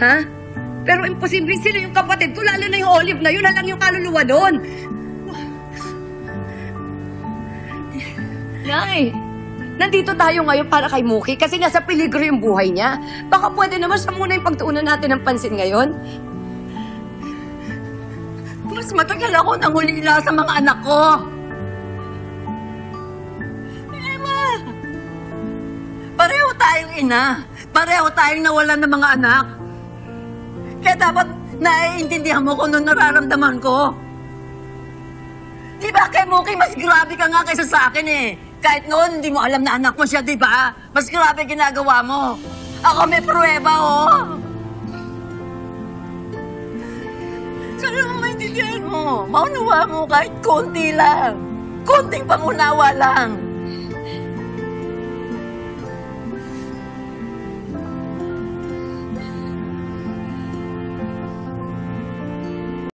Ha? Pero imposible sila yung kapatid ko, lalo na yung Olive na yun, lang yung kaluluwa doon. Nay, nandito tayo ngayon para kay Muki kasi nasa peligro yung buhay niya. Baka pwede naman siya muna yung pagtuunan natin ng pansin ngayon. Mas matagal ako nang hulila sa mga anak ko. Emma! Pareho tayong ina. Pareho tayong nawalan ng mga anak. Kaya dapat naiintindihan mo kung ano nararamdaman ko. Di ba kay Muki, mas grabe ka nga kaysa sa akin eh. Kahit noon, hindi mo alam na anak mo siya, di ba? Mas grabe ginagawa mo. Ako may pruweba, oh. Sana mo maintindihan mo. Maunawa mo kahit konti lang. Konting pangunawa lang.